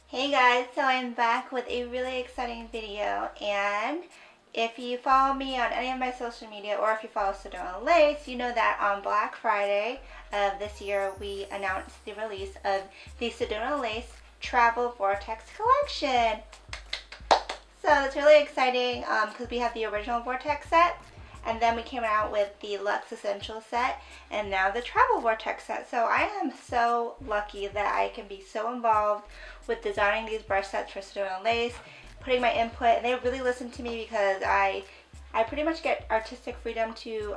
Hey guys, so I'm back with a really exciting video, and if you follow me on any of my social media or if you follow Sedona Lace, you know that on Black Friday of this year we announced the release of the Sedona Lace Travel Vortex collection. So it's really exciting because we have the original Vortex set, and then we came out with the Luxe Essential set, and now the Travel Vortex set. So I am so lucky that I can be so involved with designing these brush sets for Sedona Lace, putting my input, and they really listen to me because I pretty much get artistic freedom to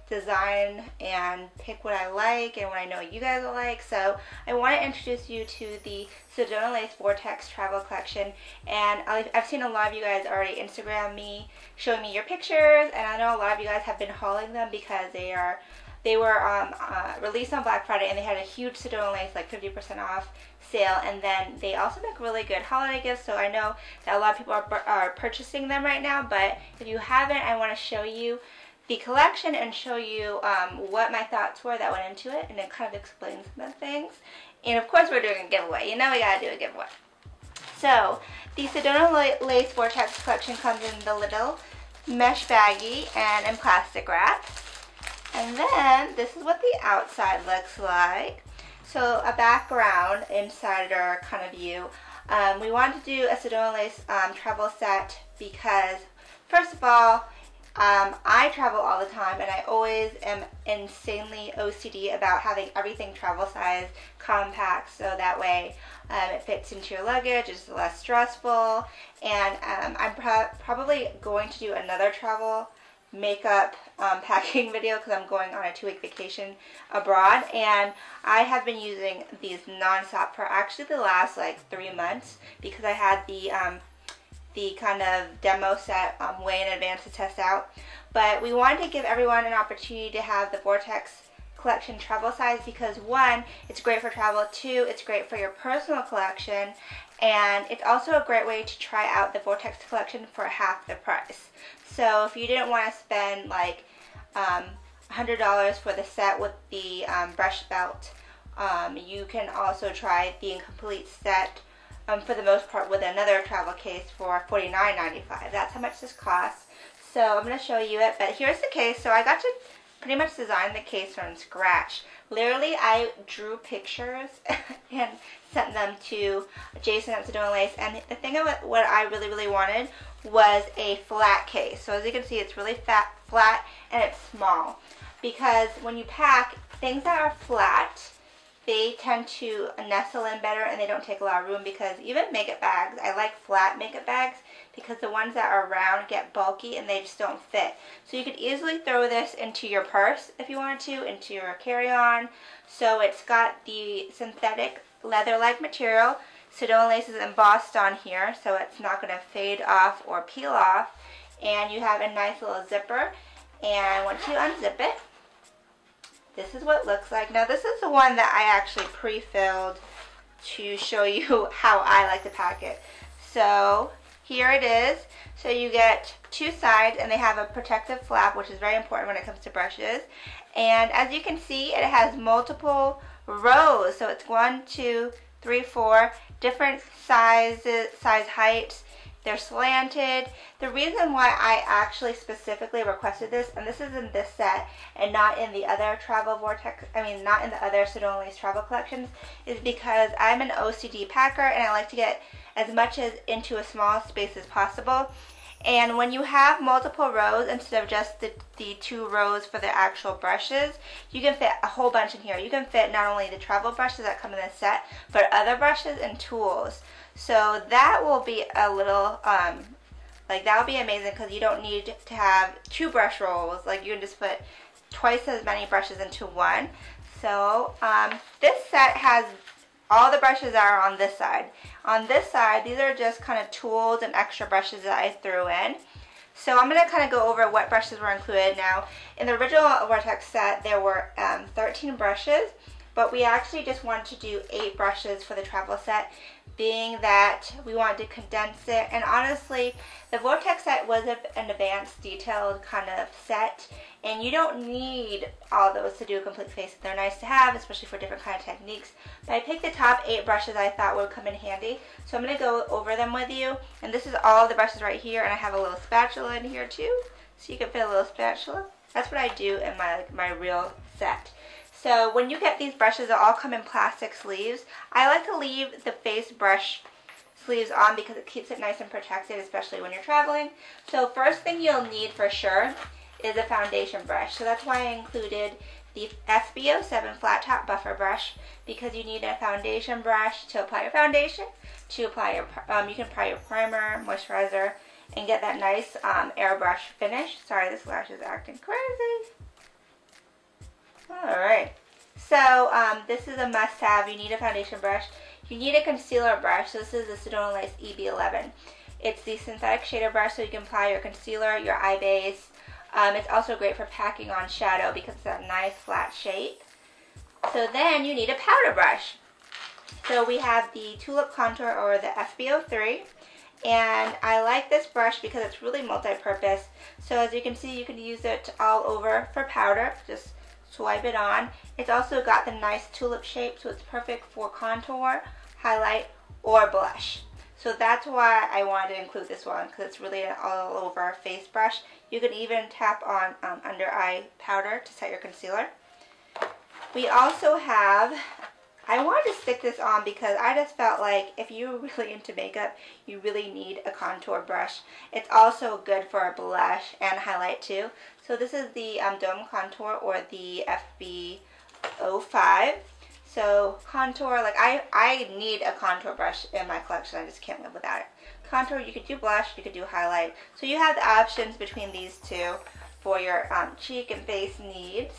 design and pick what I like and what I know you guys will like. So I want to introduce you to the Sedona Lace Vortex Travel Collection, and I've seen a lot of you guys already Instagram me, showing me your pictures, and I know a lot of you guys have been hauling them because they were released on Black Friday, and they had a huge Sedona Lace, like 50% off sale, and then they also make really good holiday gifts. So I know that a lot of people are purchasing them right now, but if you haven't, I want to show you the collection and show you what my thoughts were that went into it, and it kind of explains some things. And of course we're doing a giveaway. You know we gotta do a giveaway. So the Sedona Lace Vortex collection comes in the little mesh baggie and in plastic wrap. And then this is what the outside looks like. So a background insider kind of view. We wanted to do a Sedona Lace travel set because, first of all, I travel all the time, and I always am insanely OCD about having everything travel size, compact, so that way it fits into your luggage, it's less stressful. And I'm probably going to do another travel makeup packing video because I'm going on a 2-week vacation abroad, and I have been using these non-stop for actually the last like 3 months because I had the kind of demo set way in advance to test out. But we wanted to give everyone an opportunity to have the Vortex collection travel size because, one, it's great for travel, two, it's great for your personal collection, and it's also a great way to try out the Vortex collection for half the price. So if you didn't want to spend like $100 for the set with the brush belt, you can also try the incomplete set for the most part with another travel case for $49.95. That's how much this costs. So I'm going to show you it, but here's the case. So I got to pretty much design the case from scratch. Literally, I drew pictures and sent them to Jason at Sedona Lace, and the thing about what I really wanted was a flat case. So as you can see, it's really flat, and it's small, because when you pack things that are flat, they tend to nestle in better and they don't take a lot of room, because even makeup bags, I like flat makeup bags because the ones that are round get bulky and they just don't fit. So you could easily throw this into your purse if you wanted to, into your carry-on. So it's got the synthetic leather-like material. Sedona Lace is embossed on here, so it's not going to fade off or peel off. And you have a nice little zipper, and once you unzip it, this is what it looks like. Now this is the one that I actually pre-filled to show you how I like to pack it. So here it is. So you get two sides, and they have a protective flap, which is very important when it comes to brushes. And as you can see, it has multiple rows. So it's 1, 2, 3, 4 different sizes, size heights. They're slanted. The reason why I actually specifically requested this, and this is in this set and not in the other travel Vortex, not in the other Sedona Lace travel collections, is because I'm an OCD packer and I like to get as much as into a small space as possible. And when you have multiple rows instead of just the 2 rows for the actual brushes, you can fit a whole bunch in here. You can fit not only the travel brushes that come in this set, but other brushes and tools. So that will be a little, that will be amazing because you don't need to have 2 brush rolls. Like, you can just put twice as many brushes into one. So this set has all the brushes that are on this side. On this side, these are just kind of tools and extra brushes that I threw in. So I'm going to kind of go over what brushes were included. Now, in the original Vortex set, there were 13 brushes. but we actually just wanted to do 8 brushes for the travel set, being that we wanted to condense it. And honestly, the Vortex set was an advanced detailed kind of set, and you don't need all those to do a complete face. They're nice to have, especially for different kind of techniques. But I picked the top 8 brushes I thought would come in handy, so I'm going to go over them with you. And this is all the brushes right here, and I have a little spatula in here too, so you can fit a little spatula. That's what I do in my real set. So when you get these brushes, they'll all come in plastic sleeves. I like to leave the face brush sleeves on because it keeps it nice and protected, especially when you're traveling. So first thing you'll need for sure is a foundation brush. So that's why I included the SB07 flat top buffer brush, because you need a foundation brush to apply your foundation, to apply your you can apply your primer, moisturizer, and get that nice airbrush finish. Sorry, this lash is acting crazy. Alright, so this is a must-have. You need a foundation brush. You need a concealer brush. So this is the Sedona Lace EB11. It's the synthetic shader brush, so you can apply your concealer, your eye base. It's also great for packing on shadow because it's a nice flat shape. So then you need a powder brush. So we have the Tulip Contour, or the FB03. And I like this brush because it's really multi-purpose. So as you can see, you can use it all over for powder. Just swipe it on. It's also got the nice tulip shape, so it's perfect for contour, highlight, or blush. So that's why I wanted to include this one, because it's really an all over face brush. You can even tap on under eye powder to set your concealer. We also have, I wanted to stick this on because I just felt like if you're really into makeup, you really need a contour brush. It's also good for a blush and highlight too. So this is the Dome Contour, or the FB05. So contour, like I need a contour brush in my collection. I just can't live without it. Contour, you could do blush, you could do highlight. So you have the options between these two for your cheek and face needs.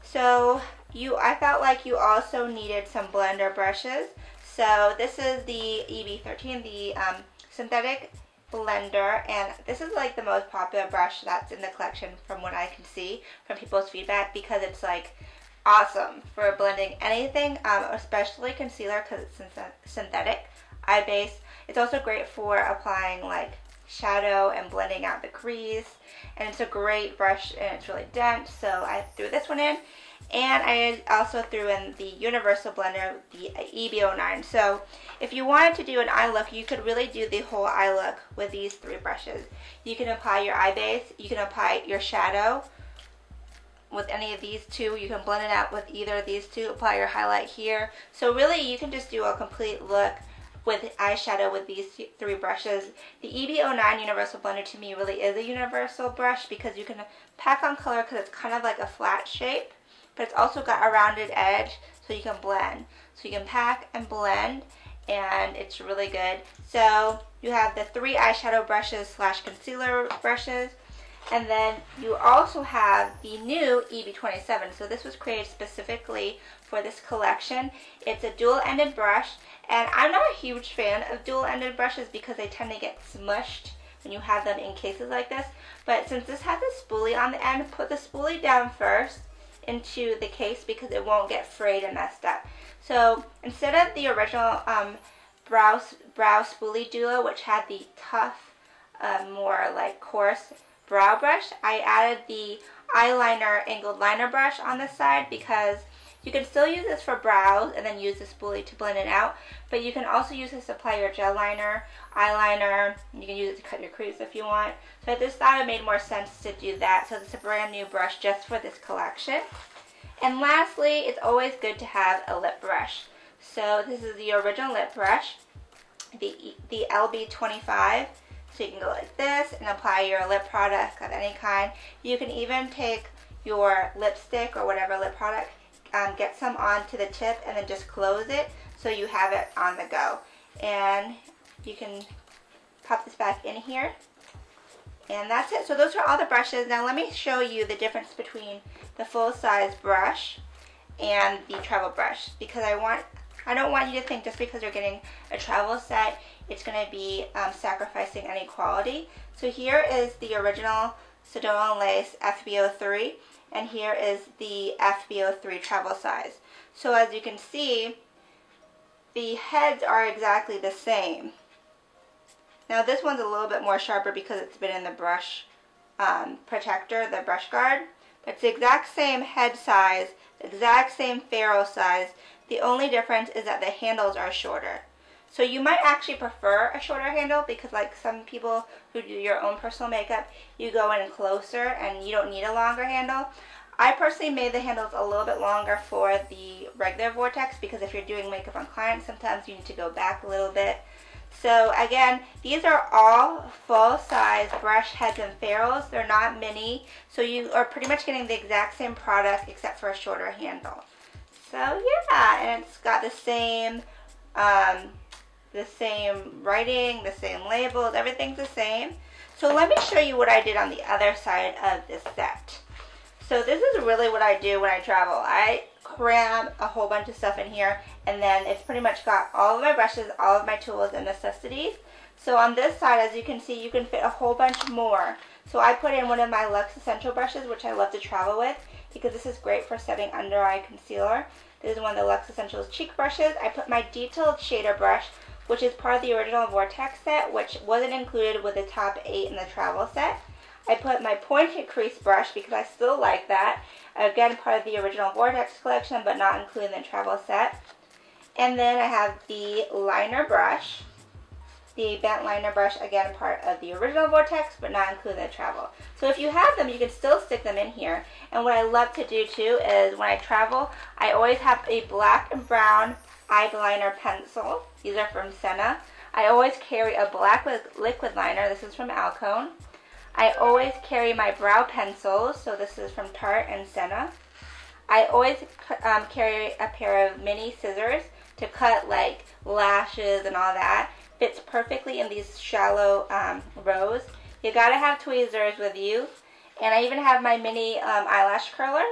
So I felt like you also needed some blender brushes. So this is the EB13, the synthetic blender, and this is like the most popular brush that's in the collection from what I can see from people's feedback, because it's like awesome for blending anything, especially concealer because it's synthetic, eye base. It's also great for applying like shadow and blending out the crease, and it's a great brush and it's really dense, so I threw this one in. And I also threw in the Universal Blender, the EB09. So if you wanted to do an eye look, you could really do the whole eye look with these 3 brushes. You can apply your eye base, you can apply your shadow with any of these 2. You can blend it out with either of these 2, apply your highlight here. So really you can just do a complete look with eyeshadow with these 3 brushes. The EB09 Universal Blender to me really is a universal brush because you can pack on color because it's kind of like a flat shape, but it's also got a rounded edge so you can blend. So you can pack and blend, and it's really good. So you have the 3 eyeshadow brushes / concealer brushes, and then you also have the new EB27. So this was created specifically for this collection. It's a dual-ended brush, and I'm not a huge fan of dual-ended brushes because they tend to get smushed when you have them in cases like this. But since this has a spoolie on the end, put the spoolie down first into the case because it won't get frayed and messed up. So instead of the original brow spoolie duo, which had the tough, more like coarse brow brush, I added the eyeliner angled liner brush on this side because you can still use this for brows and then use the spoolie to blend it out, but you can also use this to apply your gel liner, eyeliner, and you can use it to cut your crease if you want. So I just thought it made more sense to do that, so it's a brand new brush just for this collection. And lastly, it's always good to have a lip brush. So this is the original lip brush, the LB25. So you can go like this and apply your lip product of any kind. You can even take your lipstick or whatever lip product, get some onto the tip and then just close it so you have it on the go. And you can pop this back in here. And that's it. So those are all the brushes. Now let me show you the difference between the full-size brush and the travel brush, because I don't want you to think just because you're getting a travel set it's going to be sacrificing any quality. So here is the original Sedona Lace FB03, and here is the FB03 travel size. So as you can see, the heads are exactly the same. Now this one's a little bit more sharper because it's been in the brush protector, the brush guard. But it's the exact same head size, the exact same ferrule size. The only difference is that the handles are shorter. So you might actually prefer a shorter handle because like some people who do your own personal makeup, you go in closer and you don't need a longer handle. I personally made the handles a little bit longer for the regular Vortex because if you're doing makeup on clients, sometimes you need to go back a little bit. So again, these are all full-size brush heads and ferrules. They're not mini, so you are pretty much getting the exact same product except for a shorter handle. So yeah, and it's got the same writing, the same labels, everything's the same. So let me show you what I did on the other side of this set. So this is really what I do when I travel. I cram a whole bunch of stuff in here, and then it's pretty much got all of my brushes, all of my tools and necessities. So on this side, as you can see, you can fit a whole bunch more. So I put in one of my Luxe Essential brushes, which I love to travel with because this is great for setting under eye concealer. This is one of the Luxe Essentials cheek brushes. I put my detailed shader brush, which is part of the original Vortex set, which wasn't included with the top 8 in the travel set. I put my pointed crease brush because I still like that. Again, part of the original Vortex collection, but not included in the travel set. And then I have the liner brush, the bent liner brush, again part of the original Vortex, but not included in the travel. So if you have them, you can still stick them in here. And what I love to do too is when I travel, I always have a black and brown eyeliner pencil. These are from Sedona. I always carry a black liquid liner. This is from Alcone. I always carry my brow pencils. So this is from Tarte and Sedona. I always carry a pair of mini scissors to cut like lashes and all that. Fits perfectly in these shallow rows. You gotta have tweezers with you. And I even have my mini eyelash curler.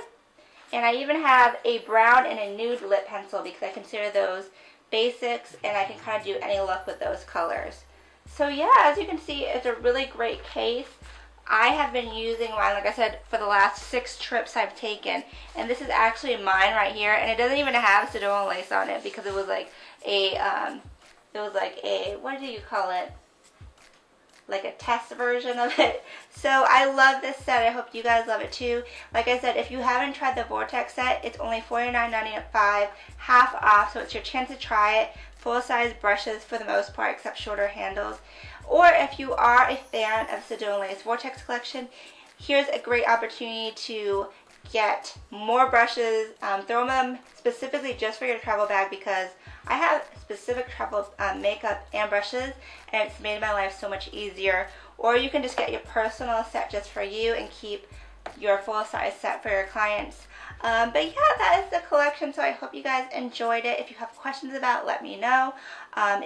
And I even have a brown and a nude lip pencil because I consider those basics and I can kind of do any look with those colors. So yeah, as you can see, it's a really great case. I have been using mine, like I said, for the last 6 trips I've taken. And this is actually mine right here. And it doesn't even have Sedona lace on it because it was like a, what do you call it? Like a test version of it. So I love this set. I hope you guys love it too. Like I said, if you haven't tried the Vortex set, it's only $49.95, half off. So it's your chance to try it. Full size brushes for the most part, except shorter handles. Or if you are a fan of Sedona Lace Vortex collection, here's a great opportunity to get more brushes. Throw them specifically just for your travel bag because I have specific travel makeup and brushes, and it's made my life so much easier. Or you can just get your personal set just for you and keep your full size set for your clients. But yeah, that is the collection, so I hope you guys enjoyed it. If you have questions about it, let me know.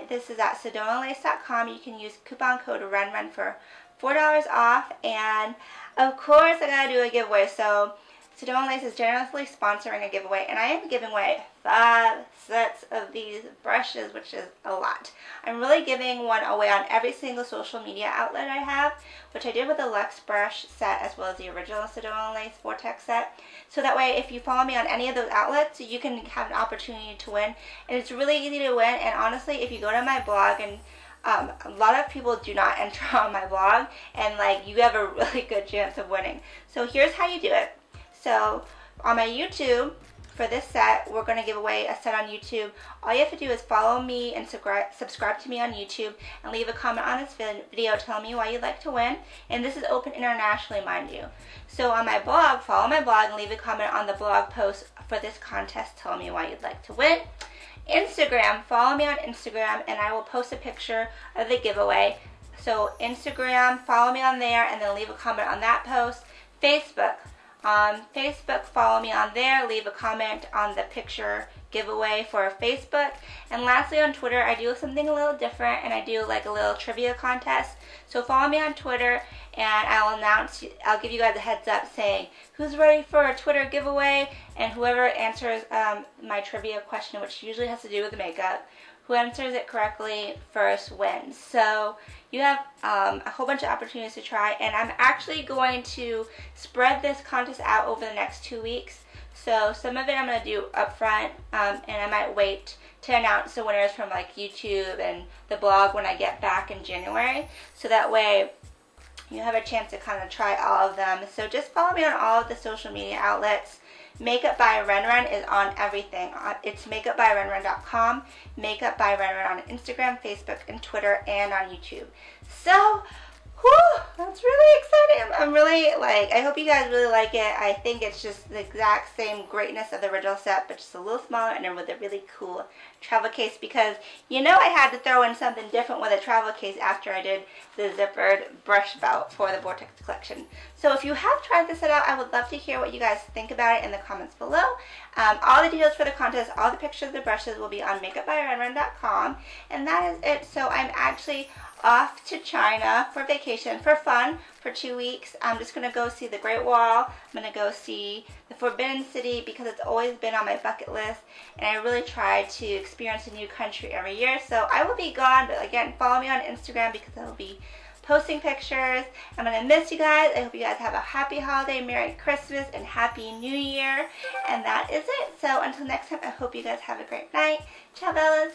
This is at SedonaLace.com. You can use coupon code RUNRUN for $4 off. And of course, I gotta do a giveaway. So Sedona Lace is generously sponsoring a giveaway, and I am giving away 5 sets of these brushes, which is a lot. I'm really giving one away on every single social media outlet I have, which I did with the Luxe brush set as well as the original Sedona Lace Vortex set. So that way, if you follow me on any of those outlets, you can have an opportunity to win. And it's really easy to win, and honestly, if you go to my blog, and a lot of people do not enter on my blog, and like you have a really good chance of winning. So here's how you do it. So on my YouTube, for this set, we're going to give away a set on YouTube. All you have to do is follow me and subscribe to me on YouTube and leave a comment on this video telling me why you'd like to win. And this is open internationally, mind you. So on my blog, follow my blog and leave a comment on the blog post for this contest telling me why you'd like to win. Instagram, follow me on Instagram and I will post a picture of the giveaway. So Instagram, follow me on there and then leave a comment on that post. Facebook. Facebook, follow me on there, leave a comment on the picture giveaway for Facebook. And lastly, on Twitter, I do something a little different, and I do like a little trivia contest. So follow me on Twitter, and I'll give you guys a heads up saying who's ready for a Twitter giveaway, and whoever answers my trivia question, which usually has to do with makeup, who answers it correctly first wins. So you have a whole bunch of opportunities to try, and I'm actually going to spread this contest out over the next 2 weeks. So some of it I'm going to do up front, and I might wait to announce the winners from like YouTube and the blog when I get back in January. So that way you have a chance to kind of try all of them. So just follow me on all of the social media outlets. Makeup by Renren is on everything. It's makeupbyrenren.com, Makeup by Renren on Instagram, Facebook, and Twitter, and on YouTube. So, whew, that's really exciting. I'm really, I hope you guys really like it. I think it's just the exact same greatness of the original set, but just a little smaller and then with a really cool travel case, because you know I had to throw in something different with a travel case after I did the zippered brush belt for the Vortex collection. So if you have tried this out, I would love to hear what you guys think about it in the comments below. All the details for the contest, all the pictures of the brushes will be on makeupbyrenren.com, and that is it. So I'm actually off to China for vacation, for fun, for 2 weeks. I'm just going to go see the Great Wall. I'm going to go see the Forbidden City because it's always been on my bucket list, and I really try to experience a new country every year. So I will be gone, but again, follow me on Instagram because I will be posting pictures. I'm going to miss you guys. I hope you guys have a happy holiday, Merry Christmas, and Happy New Year. And that is it. So until next time, I hope you guys have a great night. Ciao, Bellas.